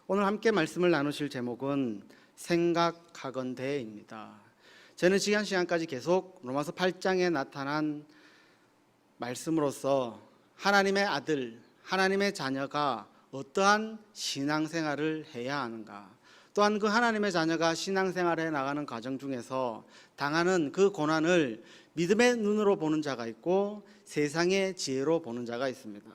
오늘 함께 말씀을 나누실 제목은 생각하건대입니다. 저는 지난 시간까지 계속 로마서 8장에 나타난 말씀으로서 하나님의 아들, 하나님의 자녀가 어떠한 신앙생활을 해야 하는가, 또한 그 하나님의 자녀가 신앙생활을 해나가는 과정 중에서 당하는 그 고난을 믿음의 눈으로 보는 자가 있고 세상의 지혜로 보는 자가 있습니다.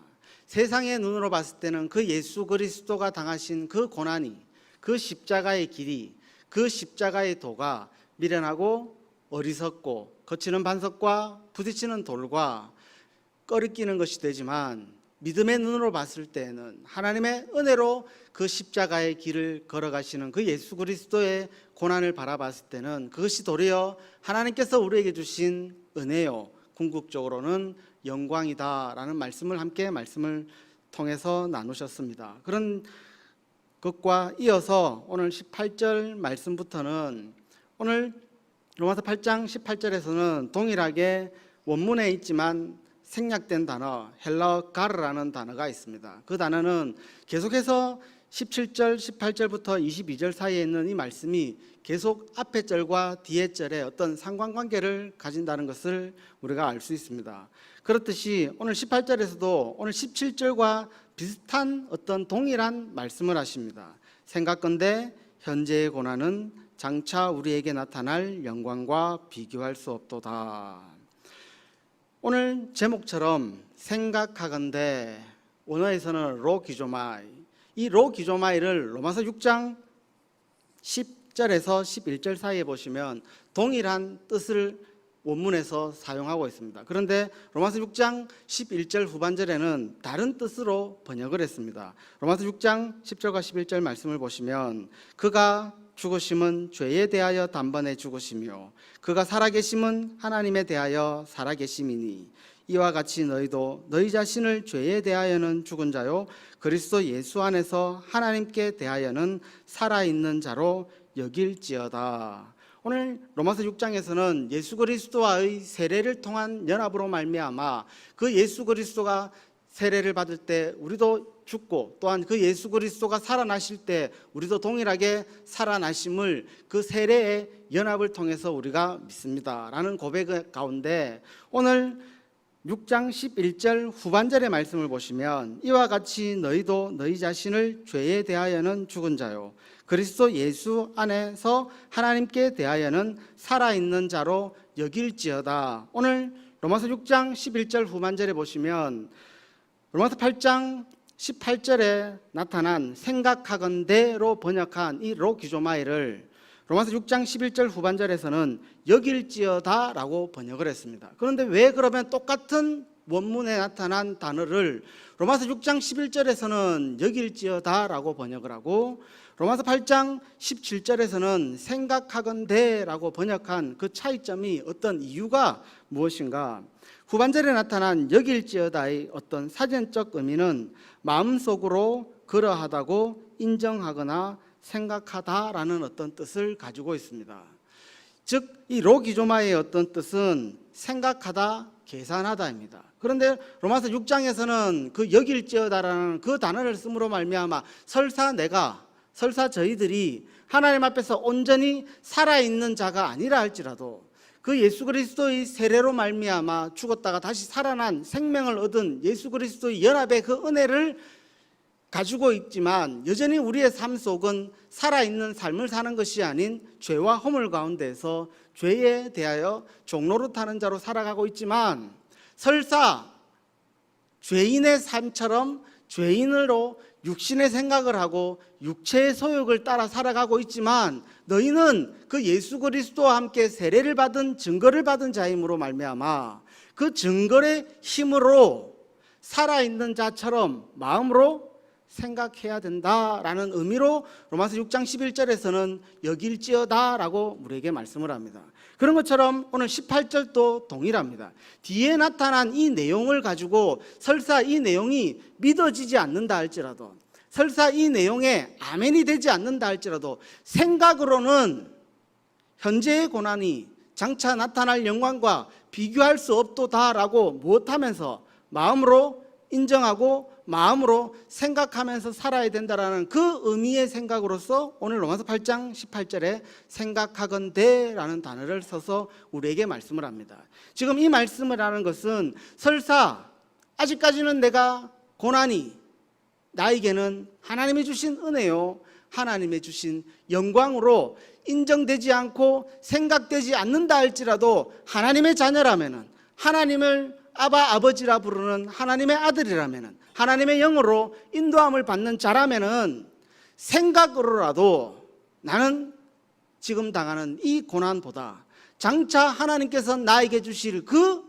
세상의 눈으로 봤을 때는 그 예수 그리스도가 당하신 그 고난이, 그 십자가의 길이, 그 십자가의 도가 미련하고 어리석고 거치는 반석과 부딪히는 돌과 꺼리끼는 것이 되지만, 믿음의 눈으로 봤을 때는 하나님의 은혜로 그 십자가의 길을 걸어가시는 그 예수 그리스도의 고난을 바라봤을 때는 그것이 도리어 하나님께서 우리에게 주신 은혜요, 궁극적으로는 영광이다라는 말씀을 통해서 나누셨습니다. 그런 것과 이어서 오늘 18절 말씀부터는, 오늘 로마서 8장 18절에서는 동일하게 원문에 있지만 생략된 단어 헬라어 가르라는 단어가 있습니다. 그 단어는 계속해서 17절, 18절부터 22절 사이에 있는 이 말씀이 계속 앞에 절과 뒤에 절에 어떤 상관관계를 가진다는 것을 우리가 알 수 있습니다. 그렇듯이 오늘 18절에서도 오늘 17절과 비슷한 어떤 동일한 말씀을 하십니다. 생각건대 현재의 고난은 장차 우리에게 나타날 영광과 비교할 수 없도다. 오늘 제목처럼 생각하건대, 원어에서는 로기조마이, 이 로기조마이를 로마서 6장 10절에서 11절 사이에 보시면 동일한 뜻을 원문에서 사용하고 있습니다. 그런데 로마서 6장 11절 후반절에는 다른 뜻으로 번역을 했습니다. 로마서 6장 10절과 11절 말씀을 보시면, 그가 죽으심은 죄에 대하여 단번에 죽으시며 그가 살아계심은 하나님에 대하여 살아계심이니, 이와 같이 너희도 너희 자신을 죄에 대하여는 죽은 자요 그리스도 예수 안에서 하나님께 대하여는 살아있는 자로 여길지어다. 오늘 로마서 6장에서는 예수 그리스도와의 세례를 통한 연합으로 말미암아 그 예수 그리스도가 세례를 받을 때 우리도 죽고, 또한 그 예수 그리스도가 살아나실 때 우리도 동일하게 살아나심을 그 세례의 연합을 통해서 우리가 믿습니다 라는 고백 가운데, 오늘 6장 11절 후반절의 말씀을 보시면, 이와 같이 너희도 너희 자신을 죄에 대하여는 죽은 자요 그리스도 예수 안에서 하나님께 대하여는 살아있는 자로 여길지어다. 오늘 로마서 6장 11절 후반절에 보시면 로마서 8장 18절에 나타난 생각하건대로 번역한 이 로기조마이를 로마서 6장 11절 후반절에서는 여길지어다 라고 번역을 했습니다. 그런데 왜 그러면 똑같은 원문에 나타난 단어를 로마서 6장 11절에서는 여길지어다 라고 번역을 하고 로마서 8장 17절에서는 생각하건대 라고 번역한 그 차이점이, 어떤 이유가 무엇인가? 후반절에 나타난 여길지어다의 어떤 사전적 의미는 마음속으로 그러하다고 인정하거나 생각하다라는 어떤 뜻을 가지고 있습니다. 즉, 이 로기조마의 어떤 뜻은 생각하다, 계산하다입니다. 그런데 로마서 6장에서는 그 여길지어다라는 그 단어를 쓰므로 말미암아 설사 저희들이 하나님 앞에서 온전히 살아있는 자가 아니라 할지라도 그 예수 그리스도의 세례로 말미암아 죽었다가 다시 살아난 생명을 얻은 예수 그리스도의 연합의 그 은혜를 가지고 있지만, 여전히 우리의 삶 속은 살아있는 삶을 사는 것이 아닌 죄와 허물 가운데서 죄에 대하여 종노릇하는 자로 살아가고 있지만, 설사 죄인의 삶처럼 죄인으로 육신의 생각을 하고 육체의 소욕을 따라 살아가고 있지만, 너희는 그 예수 그리스도와 함께 세례를 받은 증거를 받은 자임으로 말미암아 그 증거의 힘으로 살아있는 자처럼 마음으로 생각해야 된다라는 의미로 로마서 6장 11절에서는 여길지어다라고 우리에게 말씀을 합니다. 그런 것처럼 오늘 18절도 동일합니다. 뒤에 나타난 이 내용을 가지고 설사 이 내용이 믿어지지 않는다 할지라도, 설사 이 내용에 아멘이 되지 않는다 할지라도, 생각으로는 현재의 고난이 장차 나타날 영광과 비교할 수 없도다라고 무엇하면서 마음으로 인정하고 마음으로 생각하면서 살아야 된다라는 그 의미의 생각으로서 오늘 로마서 8장 18절에 생각하건대라는 단어를 써서 우리에게 말씀을 합니다. 지금 이 말씀을 하는 것은 설사 아직까지는 내가 고난이 나에게는 하나님이 주신 은혜요, 하나님의 주신 영광으로 인정되지 않고 생각되지 않는다 할지라도 하나님의 자녀라면은, 하나님을 아바 아버지라 부르는 하나님의 아들이라면은, 하나님의 영으로 인도함을 받는 자라면은 생각으로라도 나는 지금 당하는 이 고난보다 장차 하나님께서 나에게 주실 그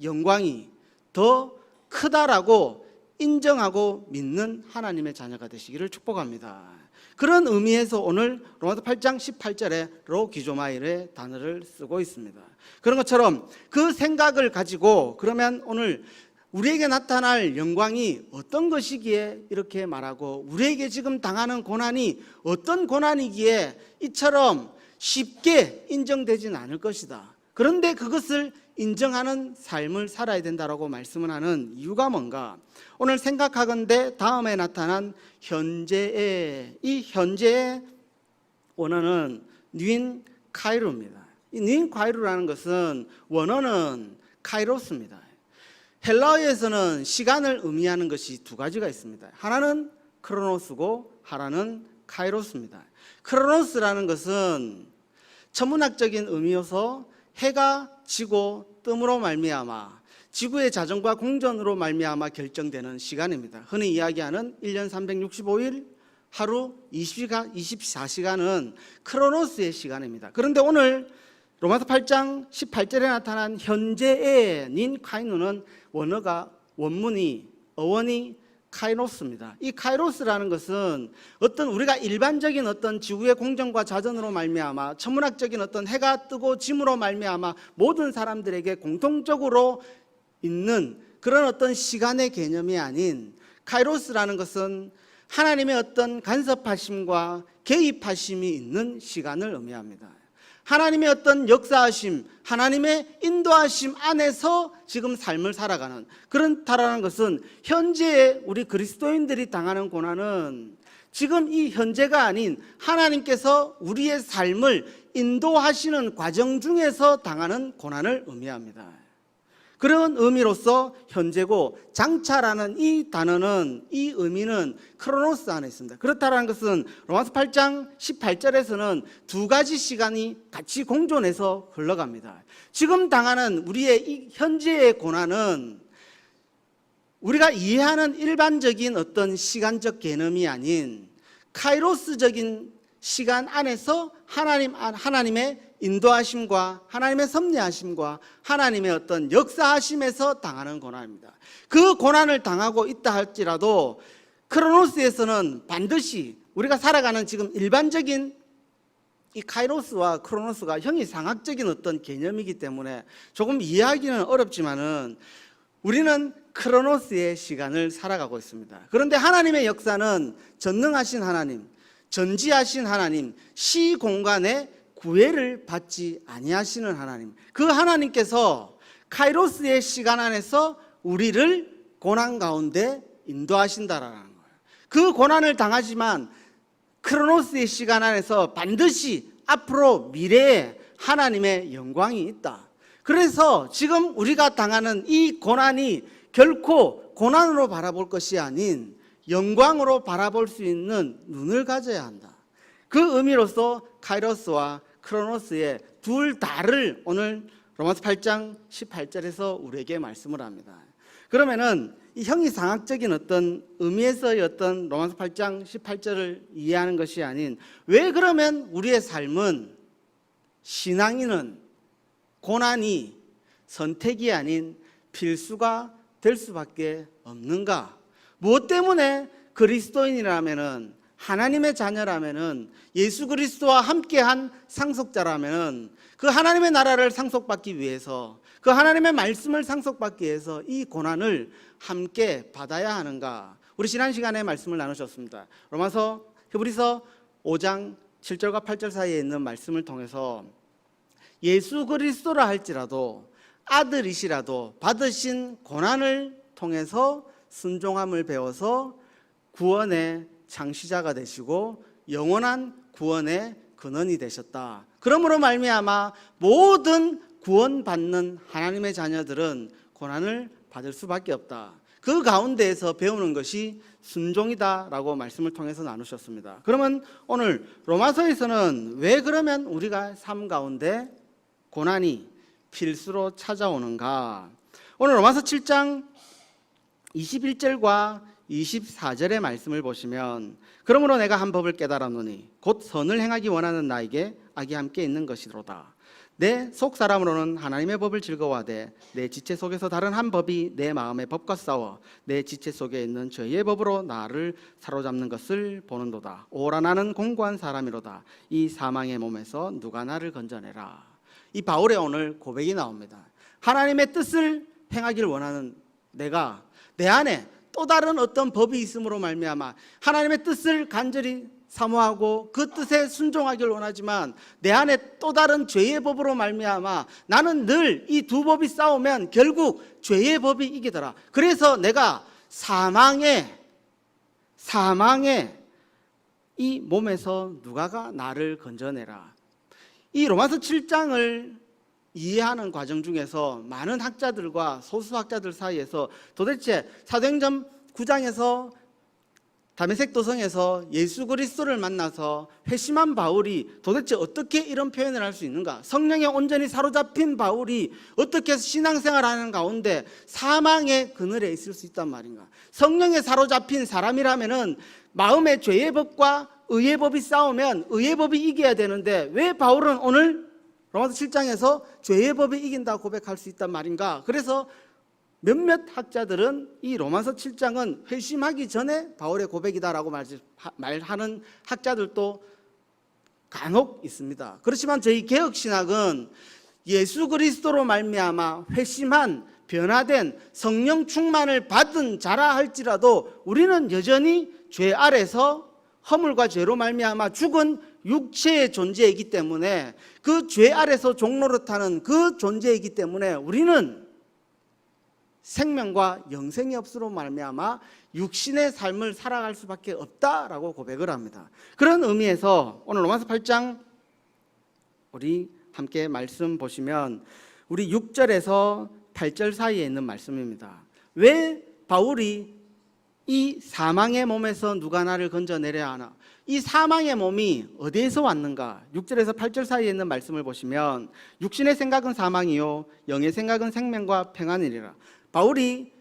영광이 더 크다라고 인정하고 믿는 하나님의 자녀가 되시기를 축복합니다. 그런 의미에서 오늘 로마서 8장 18절에 로기조마일의 단어를 쓰고 있습니다. 그런 것처럼 그 생각을 가지고 그러면 오늘 우리에게 나타날 영광이 어떤 것이기에 이렇게 말하고, 우리에게 지금 당하는 고난이 어떤 고난이기에 이처럼 쉽게 인정되지는 않을 것이다. 그런데 그것을 인정하는 삶을 살아야 된다라고 말씀을 하는 이유가 뭔가? 오늘 생각하건대 다음에 나타난 현재의, 이 현재의 원어는 누인 카이로입니다. 이 누인 카이로라는 것은 원어는 카이로스입니다. 헬라어에서는 시간을 의미하는 것이 두 가지가 있습니다. 하나는 크로노스고 하나는 카이로스입니다. 크로노스라는 것은 천문학적인 의미여서 해가 지고 뜸으로 말미암아 지구의 자전과 공전으로 말미암아 결정되는 시간입니다. 흔히 이야기하는 1년 365일 하루 24시간은 크로노스의 시간입니다. 그런데 오늘 로마서 8장 18절에 나타난 현재의 닌 카이노는 어원이 카이로스입니다. 이 카이로스라는 것은 어떤 우리가 일반적인 어떤 지구의 공전과 자전으로 말미암아 천문학적인 어떤 해가 뜨고 짐으로 말미암아 모든 사람들에게 공통적으로 있는 그런 어떤 시간의 개념이 아닌, 카이로스라는 것은 하나님의 어떤 간섭하심과 개입하심이 있는 시간을 의미합니다. 하나님의 어떤 역사하심, 하나님의 인도하심 안에서 지금 삶을 살아가는, 그렇다라는 것은 현재의 우리 그리스도인들이 당하는 고난은 지금 이 현재가 아닌 하나님께서 우리의 삶을 인도하시는 과정 중에서 당하는 고난을 의미합니다. 그런 의미로서 현재고, 장차라는 이 단어는, 이 의미는 크로노스 안에 있습니다. 그렇다는 것은 로마서 8장 18절에서는 두 가지 시간이 같이 공존해서 흘러갑니다. 지금 당하는 우리의 이 현재의 고난은 우리가 이해하는 일반적인 어떤 시간적 개념이 아닌 카이로스적인 시간 안에서 하나님의 인도하심과 하나님의 섭리하심과 하나님의 어떤 역사하심에서 당하는 고난입니다. 그 고난을 당하고 있다 할지라도 크로노스에서는 반드시 우리가 살아가는 지금 일반적인 이 카이로스와 크로노스가 형이상학적인 어떤 개념이기 때문에 조금 이해하기는 어렵지만은 우리는 크로노스의 시간을 살아가고 있습니다. 그런데 하나님의 역사는 전능하신 하나님, 전지하신 하나님, 시공간에 구애를 받지 아니하시는 하나님, 그 하나님께서 카이로스의 시간 안에서 우리를 고난 가운데 인도하신다라는 거예요. 그 고난을 당하지만 크로노스의 시간 안에서 반드시 앞으로 미래에 하나님의 영광이 있다. 그래서 지금 우리가 당하는 이 고난이 결코 고난으로 바라볼 것이 아닌 영광으로 바라볼 수 있는 눈을 가져야 한다. 그 의미로서 카이로스와 크로노스의 둘 다를 오늘 로마서 8장 18절에서 우리에게 말씀을 합니다. 그러면은 이 형이상학적인 어떤 의미에서의 어떤 로마서 8장 18절을 이해하는 것이 아닌, 왜 그러면 우리의 삶은, 신앙인은 고난이 선택이 아닌 필수가 될 수밖에 없는가? 무엇 때문에 그리스도인이라면은, 하나님의 자녀라면은, 예수 그리스도와 함께한 상속자라면은 그 하나님의 나라를 상속받기 위해서, 그 하나님의 말씀을 상속받기 위해서 이 고난을 함께 받아야 하는가? 우리 지난 시간에 말씀을 나누셨습니다. 히브리서 5장 7절과 8절 사이에 있는 말씀을 통해서 예수 그리스도라 할지라도 아들이시라도 받으신 고난을 통해서 순종함을 배워서 구원의 창시자가 되시고 영원한 구원의 근원이 되셨다. 그러므로 말미암아 모든 구원받는 하나님의 자녀들은 고난을 받을 수밖에 없다. 그 가운데에서 배우는 것이 순종이다라고 말씀을 통해서 나누셨습니다. 그러면 오늘 로마서에서는 왜 그러면 우리가 삶 가운데 고난이 필수로 찾아오는가? 오늘 로마서 7장 21절과 24절의 말씀을 보시면 그러므로 내가 한 법을 깨달았노니 곧 선을 행하기 원하는 나에게 악이 함께 있는 것이로다. 내 속사람으로는 하나님의 법을 즐거워하되 내 지체 속에서 다른 한 법이 내 마음의 법과 싸워 내 지체 속에 있는 죄의 법으로 나를 사로잡는 것을 보는도다. 오라 나는 공고한 사람이로다. 이 사망의 몸에서 누가 나를 건져내라. 이 바울의 오늘 고백이 나옵니다. 하나님의 뜻을 행하기를 원하는 내가 내 안에 또 다른 어떤 법이 있음으로 말미암아 하나님의 뜻을 간절히 사모하고 그 뜻에 순종하기를 원하지만 내 안에 또 다른 죄의 법으로 말미암아 나는 늘 이 두 법이 싸우면 결국 죄의 법이 이기더라. 그래서 내가 사망의 이 몸에서 누가가 나를 건져내라. 이 로마서 7장을 이해하는 과정 중에서 많은 학자들과 소수 학자들 사이에서 도대체 사도행전 9장에서 다메섹 도성에서 예수 그리스도를 만나서 회심한 바울이 도대체 어떻게 이런 표현을 할 수 있는가? 성령에 온전히 사로잡힌 바울이 어떻게 신앙생활하는 가운데 사망의 그늘에 있을 수 있단 말인가? 성령에 사로잡힌 사람이라면은 마음의 죄의 법과 의의 법이 싸우면 의의 법이 이겨야 되는데 왜 바울은 오늘 로마서 7장에서 죄의 법이 이긴다고 고백할 수 있단 말인가? 그래서 몇몇 학자들은 이 로마서 7장은 회심하기 전에 바울의 고백이다라고 말하는 학자들도 간혹 있습니다. 그렇지만 저희 개혁신학은 예수 그리스도로 말미암아 회심한 변화된 성령 충만을 받은 자라 할지라도 우리는 여전히 죄 아래서 허물과 죄로 말미암아 죽은 육체의 존재이기 때문에 그 죄 아래서 종노릇하는 그 존재이기 때문에 우리는 생명과 영생이 없으로 말미암아 육신의 삶을 살아갈 수밖에 없다라고 고백을 합니다. 그런 의미에서 오늘 로마서 8장 우리 함께 말씀 보시면 우리 6절에서 8절 사이에 있는 말씀입니다. 왜 바울이 이 사망의 몸에서 누가 나를 건져내려 하나? 이 사망의 몸이 어디에서 왔는가? 6절에서 8절 사이에 있는 말씀을 보시면 육신의 생각은 사망이요 영의 생각은 생명과 평안이리라. 바울이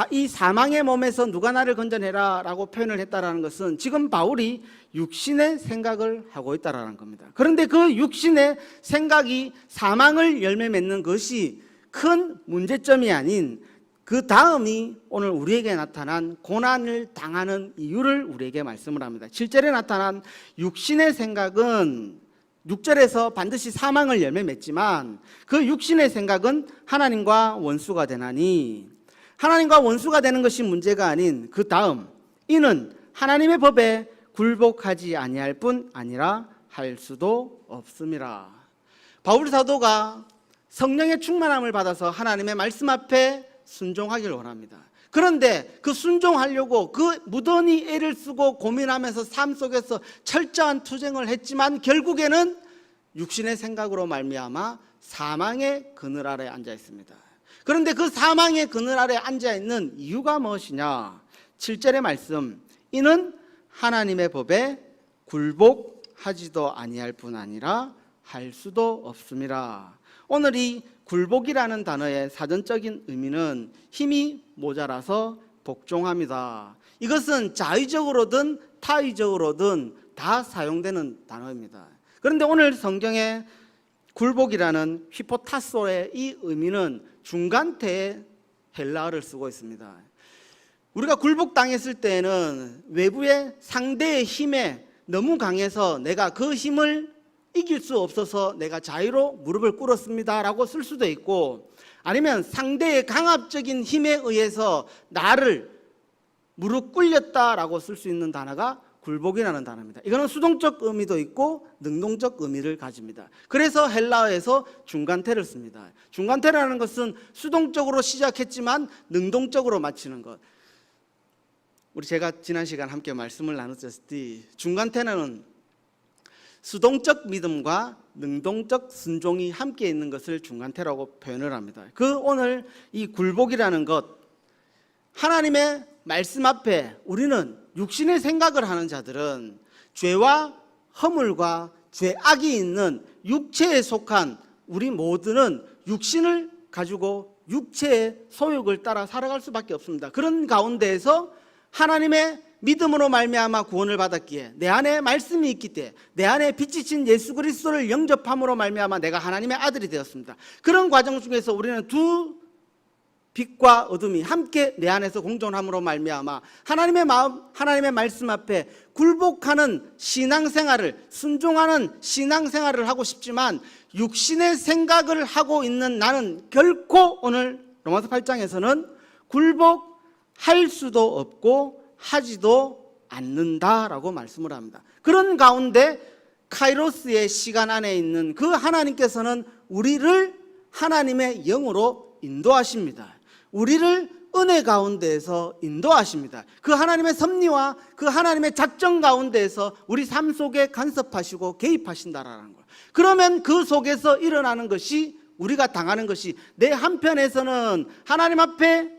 이 사망의 몸에서 누가 나를 건져내라 라고 표현을 했다라는 것은 지금 바울이 육신의 생각을 하고 있다라는 겁니다. 그런데 그 육신의 생각이 사망을 열매 맺는 것이 큰 문제점이 아닌 그 다음이 오늘 우리에게 나타난 고난을 당하는 이유를 우리에게 말씀을 합니다. 7절에 나타난 육신의 생각은 6절에서 반드시 사망을 열매 맺지만 그 육신의 생각은 하나님과 원수가 되나니 하나님과 원수가 되는 것이 문제가 아닌 그 다음 이는 하나님의 법에 굴복하지 아니할 뿐 아니라 할 수도 없음이라. 바울 사도가 성령의 충만함을 받아서 하나님의 말씀 앞에 순종하기를 원합니다. 그런데 그 순종하려고 그 무던히 애를 쓰고 고민하면서 삶 속에서 철저한 투쟁을 했지만 결국에는 육신의 생각으로 말미암아 사망의 그늘 아래 앉아 있습니다. 그런데 그 사망의 그늘 아래 앉아 있는 이유가 무엇이냐? 7절의 말씀, 이는 하나님의 법에 굴복하지도 아니할 뿐 아니라 할 수도 없음이라. 오늘 이 굴복이라는 단어의 사전적인 의미는 힘이 모자라서 복종합니다. 이것은 자의적으로든 타의적으로든 다 사용되는 단어입니다. 그런데 오늘 성경에 굴복이라는 휘포타소의 이 의미는 중간태의 헬라어를 쓰고 있습니다. 우리가 굴복당했을 때에는 외부의 상대의 힘에 너무 강해서 내가 그 힘을 이길 수 없어서 내가 자유로 무릎을 꿇었습니다 라고 쓸 수도 있고, 아니면 상대의 강압적인 힘에 의해서 나를 무릎 꿇렸다라고 쓸 수 있는 단어가 굴복이라는 단어입니다. 이거는 수동적 의미도 있고 능동적 의미를 가집니다. 그래서 헬라어에서 중간태를 씁니다. 중간태라는 것은 수동적으로 시작했지만 능동적으로 마치는 것. 제가 지난 시간 함께 말씀을 나눴었듯이 중간 테너는 수동적 믿음과 능동적 순종이 함께 있는 것을 중간 테너라고 표현을 합니다. 오늘 이 굴복이라는 것, 하나님의 말씀 앞에 우리는 육신의 생각을 하는 자들은 죄와 허물과 죄악이 있는 육체에 속한 우리 모두는 육신을 가지고 육체의 소욕을 따라 살아갈 수밖에 없습니다. 그런 가운데에서 하나님의 믿음으로 말미암아 구원을 받았기에 내 안에 말씀이 있기 때문에 내 안에 빛이 친 예수 그리스도를 영접함으로 말미암아 내가 하나님의 아들이 되었습니다. 그런 과정 중에서 우리는 두 빛과 어둠이 함께 내 안에서 공존함으로 말미암아 하나님의 마음, 하나님의 말씀 앞에 굴복하는 신앙생활을, 순종하는 신앙생활을 하고 싶지만 육신의 생각을 하고 있는 나는 결코 오늘 로마서 8장에서는 굴복할 수도 없고 하지도 않는다라고 말씀을 합니다. 그런 가운데 카이로스의 시간 안에 있는 그 하나님께서는 우리를 하나님의 영으로 인도하십니다. 우리를 은혜 가운데에서 인도하십니다. 그 하나님의 섭리와 그 하나님의 작정 가운데에서 우리 삶 속에 간섭하시고 개입하신다라는 거예요. 그러면 그 속에서 일어나는 것이, 우리가 당하는 것이, 내 한편에서는 하나님 앞에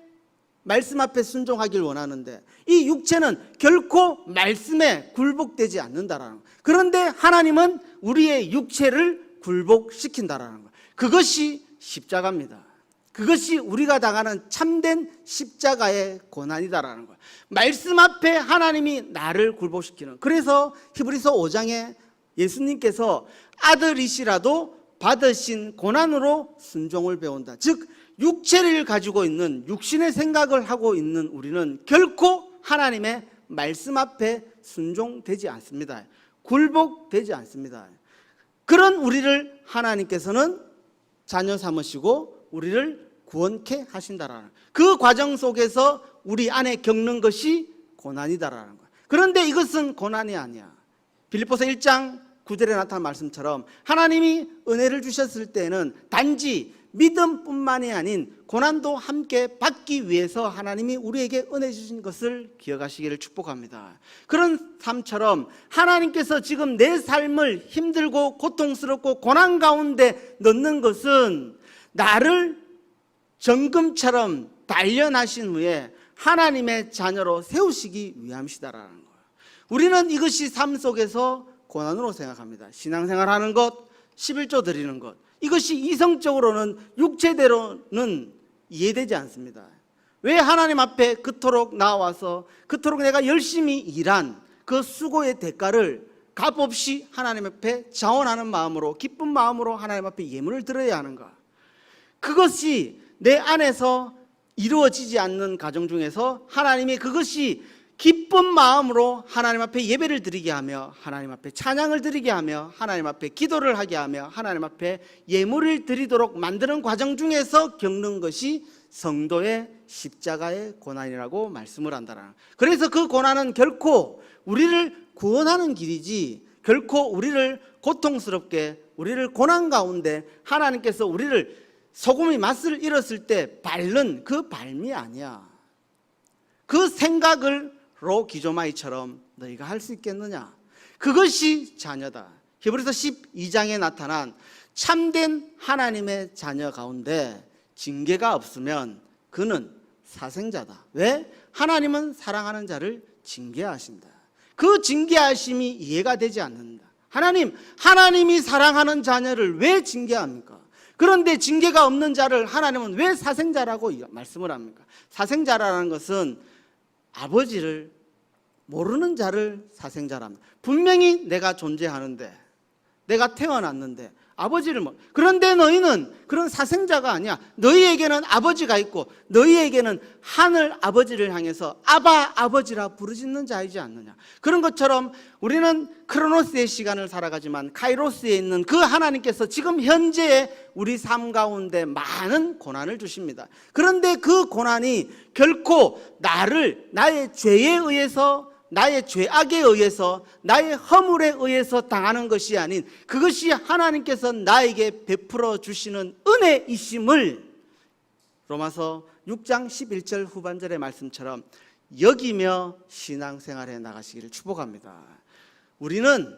말씀 앞에 순종하길 원하는데 이 육체는 결코 말씀에 굴복되지 않는다라는 거예요. 그런데 하나님은 우리의 육체를 굴복시킨다라는 거예요. 그것이 십자가입니다. 그것이 우리가 당하는 참된 십자가의 고난이다라는 거예요. 말씀 앞에 하나님이 나를 굴복시키는, 그래서 히브리서 5장에 예수님께서 아들이시라도 받으신 고난으로 순종을 배운다. 즉 육체를 가지고 있는, 육신의 생각을 하고 있는 우리는 결코 하나님의 말씀 앞에 순종되지 않습니다. 굴복되지 않습니다. 그런 우리를 하나님께서는 자녀 삼으시고 우리를 구원케 하신다라는, 그 과정 속에서 우리 안에 겪는 것이 고난이다라는 거예요. 그런데 이것은 고난이 아니야. 빌립보서 1장 9절에 나타난 말씀처럼 하나님이 은혜를 주셨을 때는 단지 믿음뿐만이 아닌 고난도 함께 받기 위해서 하나님이 우리에게 은혜 주신 것을 기억하시기를 축복합니다. 그런 삶처럼 하나님께서 지금 내 삶을 힘들고 고통스럽고 고난 가운데 넣는 것은 나를 정금처럼 단련하신 후에 하나님의 자녀로 세우시기 위함이시다라는 거예요. 우리는 이것이 삶 속에서 고난으로 생각합니다. 신앙생활하는 것, 11조 드리는 것, 이것이 이성적으로는, 육체대로는 이해되지 않습니다. 왜 하나님 앞에 그토록 나와서 그토록 내가 열심히 일한 그 수고의 대가를 값없이 하나님 앞에 자원하는 마음으로, 기쁜 마음으로 하나님 앞에 예물을 드려야 하는가? 그것이 내 안에서 이루어지지 않는 가정 중에서 하나님이 그것이 기쁜 마음으로 하나님 앞에 예배를 드리게 하며, 하나님 앞에 찬양을 드리게 하며, 하나님 앞에 기도를 하게 하며, 하나님 앞에 예물을 드리도록 만드는 과정 중에서 겪는 것이 성도의 십자가의 고난이라고 말씀을 한다는. 그래서 그 고난은 결코 우리를 구원하는 길이지, 결코 우리를 고통스럽게, 우리를 고난 가운데 하나님께서 우리를 소금이 맛을 잃었을 때 밟는 그 밟이 아니야. 그 생각을 기조마이처럼 너희가 할 수 있겠느냐? 그것이 자녀다. 히브리서 12장에 나타난 참된 하나님의 자녀 가운데 징계가 없으면 그는 사생자다. 왜? 하나님은 사랑하는 자를 징계하신다. 그 징계하심이 이해가 되지 않는다. 하나님이 사랑하는 자녀를 왜 징계합니까? 그런데 징계가 없는 자를 하나님은 왜 사생자라고 말씀을 합니까? 사생자라는 것은 아버지를 모르는 자를 사생자랍니다. 분명히 내가 존재하는데, 내가 태어났는데 아버지를 그런데 너희는 그런 사생자가 아니야. 너희에게는 아버지가 있고 너희에게는 하늘 아버지를 향해서 아바 아버지라 부르짖는 자이지 않느냐. 그런 것처럼 우리는 크로노스의 시간을 살아가지만 카이로스에 있는 그 하나님께서 지금 현재의 우리 삶 가운데 많은 고난을 주십니다. 그런데 그 고난이 결코 나를 나의 죄에 의해서, 나의 죄악에 의해서, 나의 허물에 의해서 당하는 것이 아닌 그것이 하나님께서 나에게 베풀어 주시는 은혜이심을 로마서 6장 11절 후반절의 말씀처럼 여기며 신앙생활에 나가시기를 축복합니다. 우리는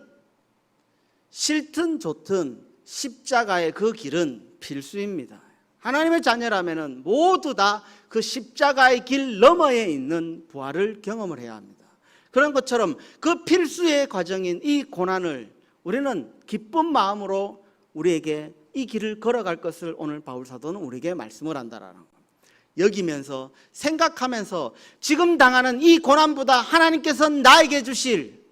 싫든 좋든 십자가의 그 길은 필수입니다. 하나님의 자녀라면 모두 다 그 십자가의 길 너머에 있는 부활을 경험을 해야 합니다. 그런 것처럼 그 필수의 과정인 이 고난을 우리는 기쁜 마음으로 우리에게 이 길을 걸어갈 것을 오늘 바울 사도는 우리에게 말씀을 한다라는 겁니다. 여기면서 생각하면서 지금 당하는 이 고난보다 하나님께서 나에게 주실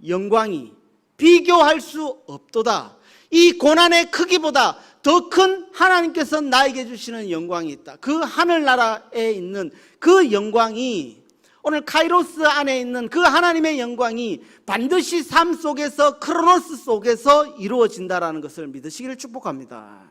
영광이 비교할 수 없도다. 이 고난의 크기보다 더 큰 하나님께서 나에게 주시는 영광이 있다. 그 하늘나라에 있는 그 영광이, 오늘 카이로스 안에 있는 그 하나님의 영광이 반드시 삶 속에서, 크로노스 속에서 이루어진다라는 것을 믿으시기를 축복합니다.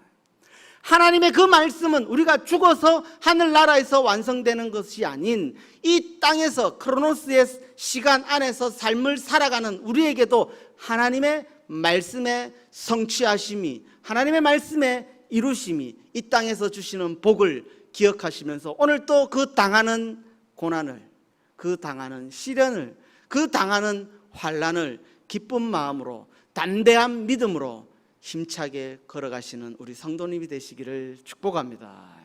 하나님의 그 말씀은 우리가 죽어서 하늘나라에서 완성되는 것이 아닌 이 땅에서 크로노스의 시간 안에서 삶을 살아가는 우리에게도 하나님의 말씀의 성취하심이, 하나님의 말씀의 이루심이 이 땅에서 주시는 복을 기억하시면서 오늘 또 그 당하는 고난을, 그 당하는 시련을, 그 당하는 환난을 기쁜 마음으로, 담대한 믿음으로 힘차게 걸어가시는 우리 성도님이 되시기를 축복합니다.